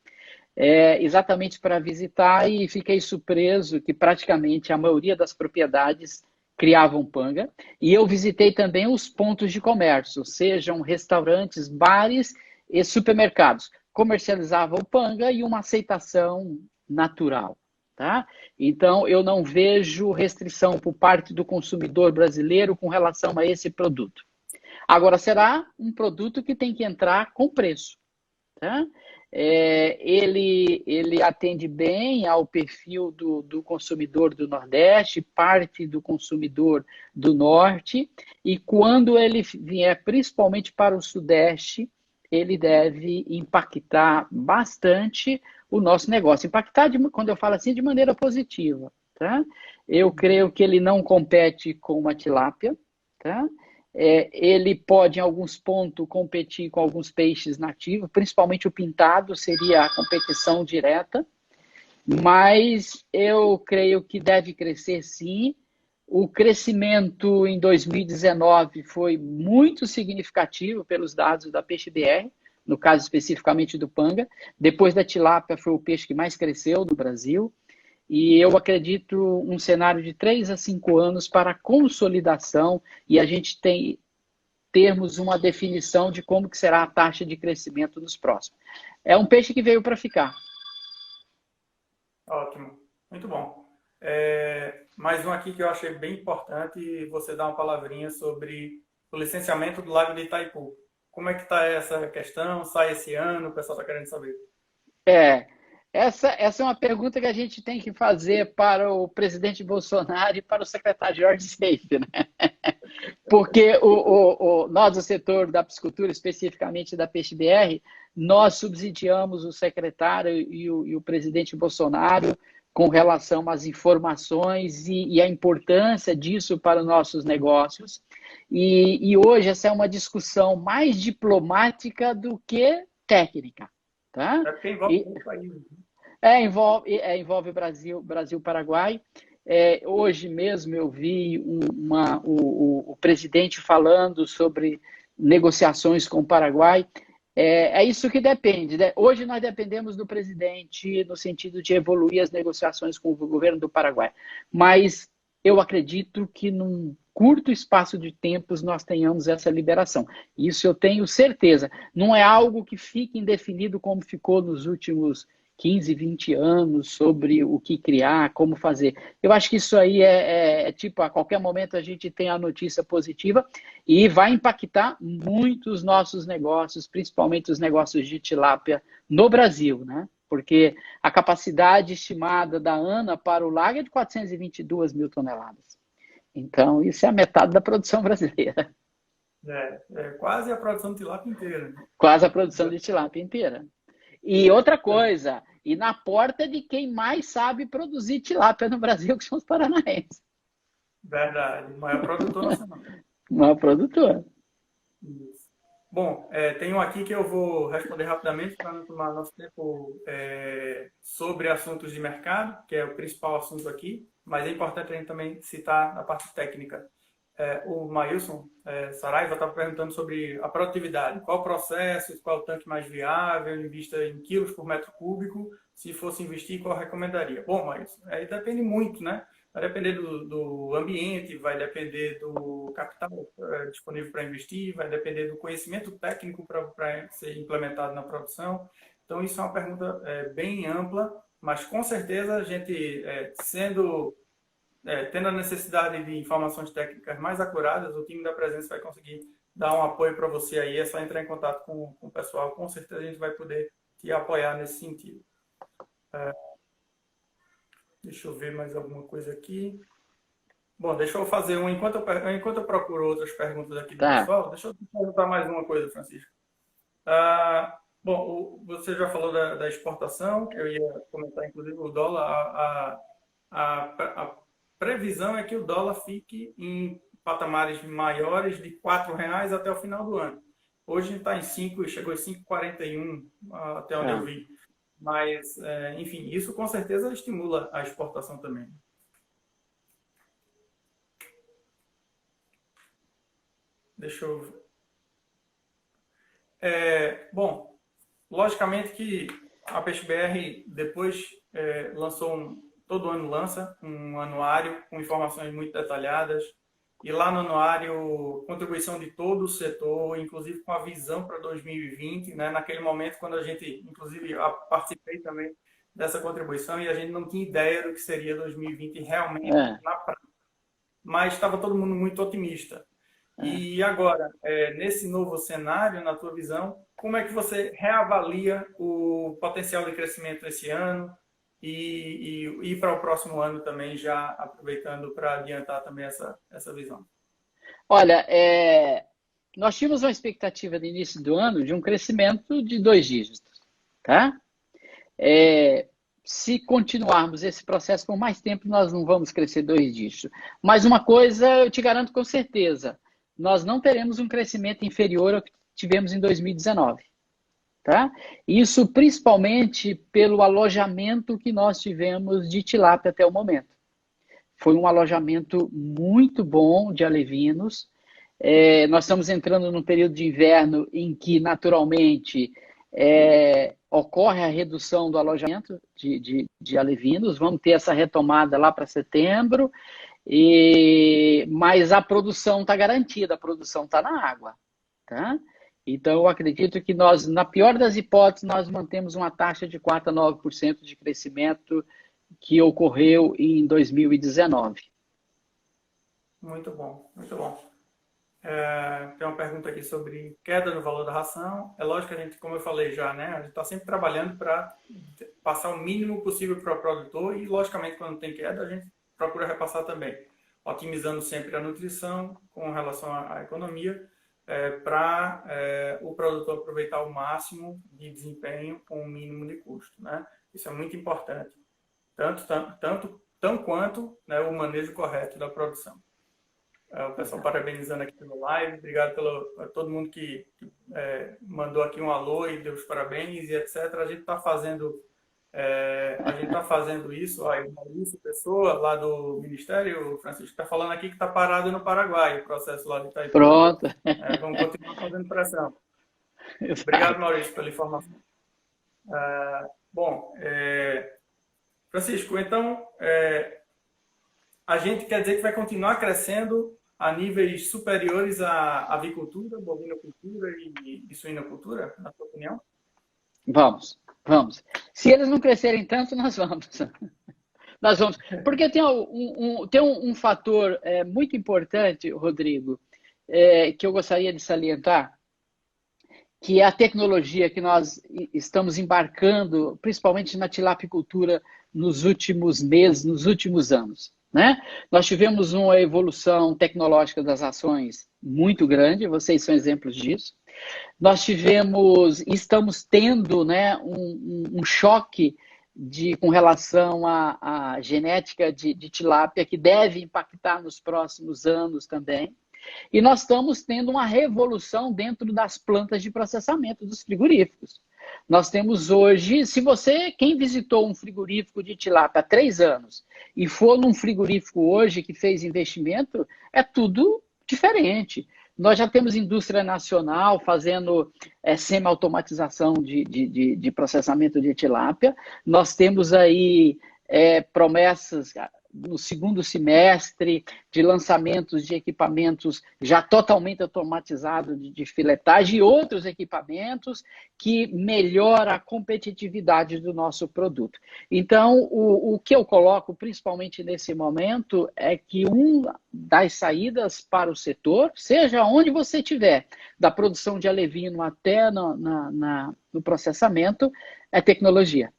exatamente para visitar e fiquei surpreso que praticamente a maioria das propriedades criavam panga. E eu visitei também os pontos de comércio, sejam restaurantes, bares e supermercados. Comercializavam panga e uma aceitação natural. Tá? Então, eu não vejo restrição por parte do consumidor brasileiro com relação a esse produto. Agora, será um produto que tem que entrar com preço. Tá? Ele atende bem ao perfil do consumidor do Nordeste, parte do consumidor do Norte, e quando ele vier principalmente para o Sudeste, ele deve impactar bastante o nosso negócio. Impactar, quando eu falo assim, de maneira positiva. Tá? Eu creio que ele não compete com a tilápia, tá? Ele pode, em alguns pontos, competir com alguns peixes nativos, principalmente o pintado seria a competição direta, mas eu creio que deve crescer sim. O crescimento em 2019 foi muito significativo pelos dados da PeixeBR, no caso especificamente do Panga. Depois da tilápia foi o peixe que mais cresceu no Brasil. E eu acredito um cenário de 3 a 5 anos para consolidação e a gente termos uma definição de como que será a taxa de crescimento nos próximos. É um peixe que veio para ficar. Ótimo, muito bom. Mais um aqui que eu achei bem importante, você dar uma palavrinha sobre o licenciamento do Lago de Itaipu. Como é que está essa questão? Sai esse ano? O pessoal está querendo saber. É, essa é uma pergunta que a gente tem que fazer para o presidente Bolsonaro e para o secretário Jorge Seife, né? Porque nós, do setor da piscicultura, especificamente da PeixeBR, nós subsidiamos o secretário e o presidente Bolsonaro com relação às informações e a importância disso para os nossos negócios. E hoje essa é uma discussão mais diplomática do que técnica. Tá? É porque envolve o país. Envolve Brasil-Paraguai. Hoje mesmo eu vi o presidente falando sobre negociações com o Paraguai. É isso que depende, né? Hoje nós dependemos do presidente no sentido de evoluir as negociações com o governo do Paraguai. Mas eu acredito que num curto espaço de tempos nós tenhamos essa liberação. Isso eu tenho certeza. Não é algo que fique indefinido como ficou nos últimos 15, 20 anos sobre o que criar, como fazer. Eu acho que isso aí tipo, a qualquer momento a gente tem a notícia positiva e vai impactar muito os nossos negócios, principalmente os negócios de tilápia no Brasil, né? Porque a capacidade estimada da ANA para o lago é de 422 mil toneladas. Então, isso é a metade da produção brasileira. É quase a produção de tilápia inteira. Né? Quase a produção de tilápia inteira. E outra coisa, e na porta de quem mais sabe produzir tilápia no Brasil, que são os paranaenses. Verdade, o maior produtor nacional. O maior produtor. Isso. Bom, tem um aqui que eu vou responder rapidamente para não tomar nosso tempo sobre assuntos de mercado, que é o principal assunto aqui, mas é importante a gente também citar na parte técnica. O Mailson Saraiva estava perguntando sobre a produtividade. Qual o processo, qual o tanque mais viável, invista em quilos por metro cúbico, se fosse investir, qual recomendaria? Bom, Mailson, aí depende muito, né? Vai depender do ambiente, vai depender do capital disponível para investir, vai depender do conhecimento técnico para ser implementado na produção. Então, isso é uma pergunta bem ampla, mas com certeza a gente, tendo a necessidade de informações técnicas mais acuradas, o time da Presença vai conseguir dar um apoio para você aí. É só entrar em contato com o pessoal. Com certeza a gente vai poder te apoiar nesse sentido. Deixa eu ver mais alguma coisa aqui. Bom, deixa eu fazer enquanto eu procuro outras perguntas aqui do pessoal, deixa eu perguntar mais uma coisa, Francisco. Bom, você já falou da exportação, eu ia comentar inclusive o dólar. A previsão é que o dólar fique em patamares maiores de R$4 até o final do ano. Hoje está em 5, chegou em 5,41 até onde eu vi. Mas, enfim, isso com certeza estimula a exportação também. Deixa eu ver. Bom, logicamente que a PeixeBR depois todo ano lança um anuário com informações muito detalhadas. E lá no anuário, contribuição de todo o setor, inclusive com a visão para 2020, né? Naquele momento, quando a gente, inclusive, participei também dessa contribuição e a gente não tinha ideia do que seria 2020 realmente na prática. Mas estava todo mundo muito otimista. E agora, nesse novo cenário, na tua visão, como é que você reavalia o potencial de crescimento esse ano e para o próximo ano também, já aproveitando para adiantar também essa visão? Olha, nós tínhamos uma expectativa no início do ano de um crescimento de 2 dígitos, tá? Se continuarmos esse processo por mais tempo, nós não vamos crescer 2 dígitos. Mas uma coisa eu te garanto com certeza, nós não teremos um crescimento inferior ao que tivemos em 2019. Tá? Isso principalmente pelo alojamento que nós tivemos de tilápia até o momento. Foi um alojamento muito bom de alevinos. Nós estamos entrando num período de inverno em que, naturalmente, ocorre a redução do alojamento de alevinos. Vamos ter essa retomada lá para setembro, mas a produção está garantida, a produção está na água. Tá? Então, eu acredito que nós, na pior das hipóteses, nós mantemos uma taxa de 4 a 9% de crescimento que ocorreu em 2019. Muito bom, muito bom. Tem uma pergunta aqui sobre queda no valor da ração. É lógico que a gente, como eu falei já, né, a gente está sempre trabalhando para passar o mínimo possível para o produtor e, logicamente, quando tem queda, a gente procura repassar também, otimizando sempre a nutrição com relação à economia, para o produtor aproveitar o máximo de desempenho com o mínimo de custo, né? Isso é muito importante, tão quanto, né, o manejo correto da produção. O pessoal parabenizando aqui pelo live, obrigado a todo mundo que mandou aqui um alô e deu os parabéns e etc. A gente está fazendo isso. Ó, o Maurício Pessoa, lá do Ministério, o Francisco, está falando aqui que está parado no Paraguai, o processo lá de Itaipu. Pronto. Vamos continuar fazendo pressão. Obrigado, Maurício, pela informação. Francisco, então, a gente quer dizer que vai continuar crescendo a níveis superiores à avicultura, bovinocultura e suinocultura, na sua opinião? Vamos. Se eles não crescerem tanto, nós vamos. Nós vamos. Porque tem um fator muito importante, Rodrigo, que eu gostaria de salientar, que é a tecnologia que nós estamos embarcando, principalmente na tilapicultura, nos últimos meses, nos últimos anos. Né? Nós tivemos uma evolução tecnológica das ações muito grande, vocês são exemplos disso. Nós estamos tendo, né, um choque com relação à genética de tilápia que deve impactar nos próximos anos também. E nós estamos tendo uma revolução dentro das plantas de processamento dos frigoríficos. Nós temos hoje, quem visitou um frigorífico de tilápia há 3 anos e for num frigorífico hoje que fez investimento, é tudo diferente. Nós já temos indústria nacional fazendo semi-automatização de processamento de tilápia. Nós temos aí promessas no segundo semestre de lançamentos de equipamentos já totalmente automatizados de filetagem e outros equipamentos que melhoram a competitividade do nosso produto. Então, o que eu coloco principalmente nesse momento é que uma das saídas para o setor, seja onde você estiver, da produção de alevino até no processamento, é tecnologia.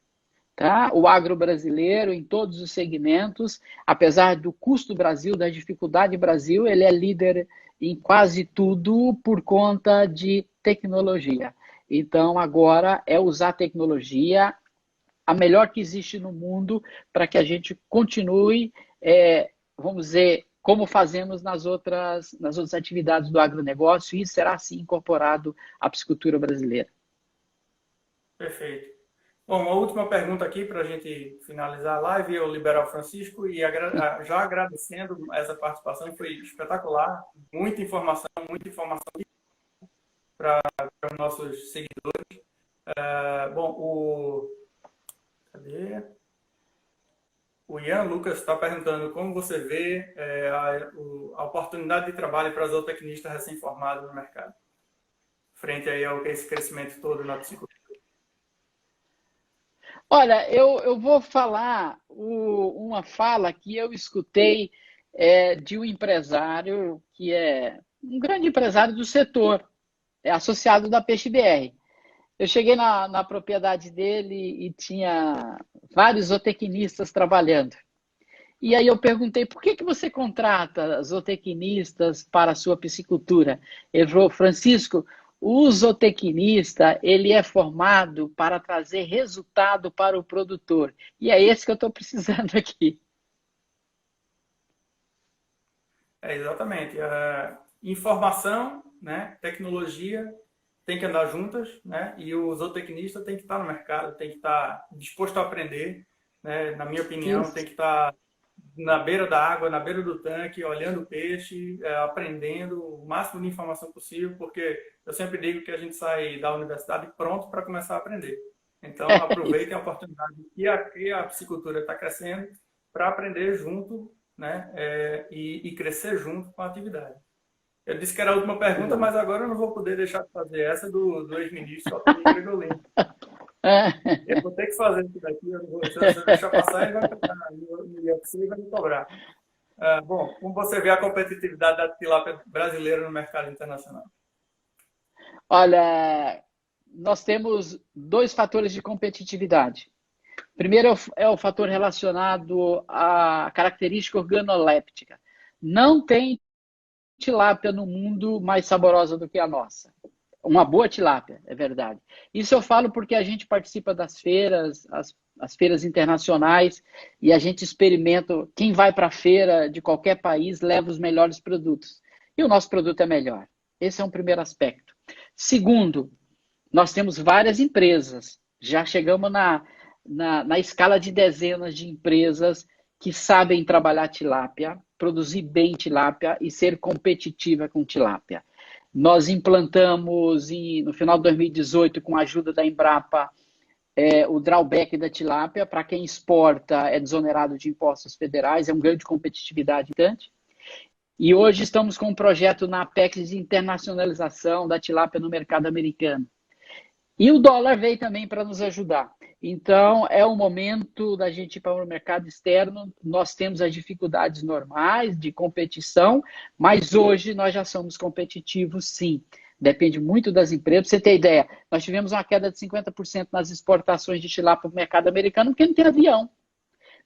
Tá? O agro brasileiro, em todos os segmentos, apesar do custo do Brasil, da dificuldade do Brasil, ele é líder em quase tudo por conta de tecnologia. Então, agora é usar a tecnologia, a melhor que existe no mundo, para que a gente continue, vamos dizer, como fazemos nas outras atividades do agronegócio, e isso será, sim, incorporado à piscicultura brasileira. Perfeito. Bom, uma última pergunta aqui para a gente finalizar a live, eu liberar o Francisco e já agradecendo essa participação, foi espetacular, muita informação para os nossos seguidores. Cadê? O Ian Lucas está perguntando como você vê a oportunidade de trabalho para zootecnistas recém-formados no mercado, frente aí a esse crescimento todo na piscicultura. Olha, eu vou falar uma fala que eu escutei de um empresário que é um grande empresário do setor, associado da Peixe BR. Eu cheguei na propriedade dele e tinha vários zootecnistas trabalhando. E aí eu perguntei, por que você contrata zootecnistas para a sua piscicultura? Ele falou, Francisco, o zootecnista, ele é formado para trazer resultado para o produtor. E é esse que eu estou precisando aqui. Exatamente. Informação, né, tecnologia tem que andar juntas, né, e o zootecnista tem que estar no mercado, tem que estar disposto a aprender, né, na minha opinião, tem que estar na beira da água, na beira do tanque, olhando o peixe, aprendendo o máximo de informação possível, porque eu sempre digo que a gente sai da universidade pronto para começar a aprender. Então, aproveitem a oportunidade que a piscicultura está crescendo para aprender junto, né, e crescer junto com a atividade. Eu disse que era a última pergunta, mas agora eu não vou poder deixar de fazer essa do ex-ministro Otávio Gregolini. Eu vou ter que fazer isso daqui, se eu deixar passar, ele vai me cobrar. Bom, como você vê a competitividade da tilápia brasileira no mercado internacional? Olha, nós temos dois fatores de competitividade. Primeiro é o fator relacionado à característica organoléptica. Não tem tilápia no mundo mais saborosa do que a nossa. Uma boa tilápia, é verdade. Isso eu falo porque a gente participa das feiras, as feiras internacionais, e a gente experimenta. Quem vai para a feira de qualquer país leva os melhores produtos. E o nosso produto é melhor. Esse é um primeiro aspecto. Segundo, nós temos várias empresas. Já chegamos na escala de dezenas de empresas que sabem trabalhar tilápia, produzir bem tilápia e ser competitiva com tilápia. Nós implantamos no final de 2018, com a ajuda da Embrapa, o drawback da tilápia. Para quem exporta, é desonerado de impostos federais, é um ganho de competitividade importante. E hoje estamos com um projeto na Apex de internacionalização da tilápia no mercado americano. E o dólar veio também para nos ajudar. Então, é o momento da gente ir para o mercado externo. Nós temos as dificuldades normais de competição, mas hoje nós já somos competitivos, sim. Depende muito das empresas. Para você ter ideia, nós tivemos uma queda de 50% nas exportações de tilápia para o mercado americano, porque não tem avião.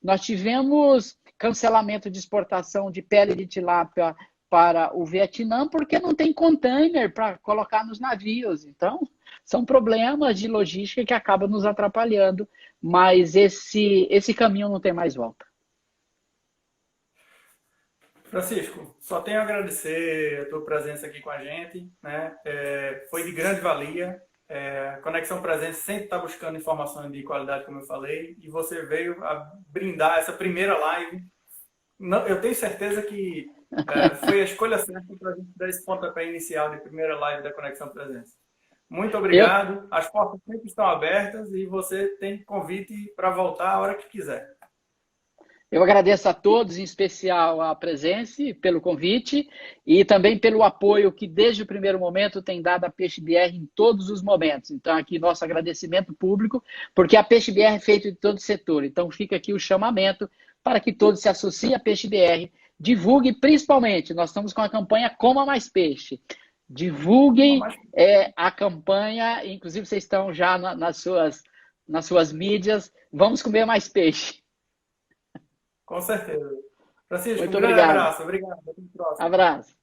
Nós tivemos cancelamento de exportação de pele de tilápia para o Vietnã, porque não tem container para colocar nos navios. Então, são problemas de logística que acabam nos atrapalhando, mas esse caminho não tem mais volta. Francisco, só tenho a agradecer a tua presença aqui com a gente, né? Foi de grande valia. Conexão Presença sempre está buscando informações de qualidade, como eu falei, e você veio a brindar essa primeira live. Não, eu tenho certeza que foi a escolha certa para a gente dar esse pontapé inicial de primeira live da Conexão Presença. Muito obrigado. As portas sempre estão abertas e você tem convite para voltar a hora que quiser. Eu agradeço a todos, em especial a presença, pelo convite e também pelo apoio que desde o primeiro momento tem dado a PeixeBR em todos os momentos. Então, aqui nosso agradecimento público, porque a PeixeBR é feita de todo o setor. Então, fica aqui o chamamento para que todos se associem à PeixeBR. Divulgue, principalmente, nós estamos com a campanha Coma Mais Peixe. Divulguem a campanha, inclusive vocês estão já nas suas mídias. Vamos comer mais peixe. Com certeza. Francisco, muito um grande obrigado. abraço. Obrigado. Até o próximo. Abraço.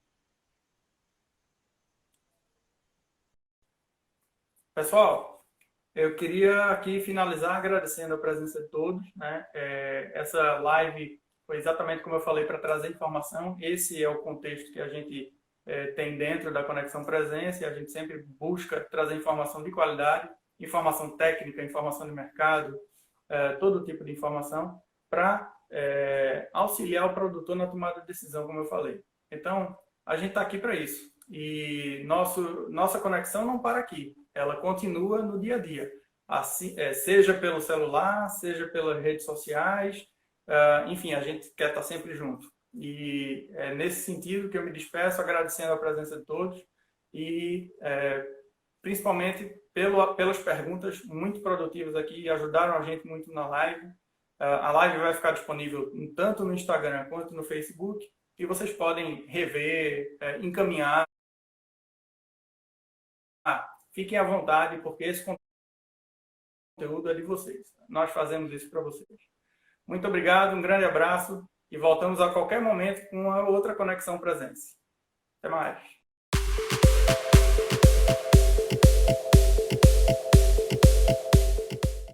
Pessoal, eu queria aqui finalizar agradecendo a presença de todos, né? Essa live foi exatamente como eu falei, para trazer informação. Esse é o contexto que a gente tem dentro da Conexão Presença, e a gente sempre busca trazer informação de qualidade, informação técnica, informação de mercado, todo tipo de informação, para auxiliar o produtor na tomada de decisão, como eu falei. Então, a gente está aqui para isso. E nossa conexão não para aqui. Ela continua no dia a dia. Assim, seja pelo celular, seja pelas redes sociais, enfim, a gente quer estar sempre junto. E é nesse sentido que eu me despeço, agradecendo a presença de todos e principalmente pelas perguntas muito produtivas aqui, ajudaram a gente muito na live. A live vai ficar disponível tanto no Instagram quanto no Facebook, e vocês podem rever, encaminhar. Fiquem à vontade, porque esse conteúdo é de vocês. Nós fazemos isso para vocês. Muito obrigado, um grande abraço e voltamos a qualquer momento com uma outra Conexão Presença. Até mais.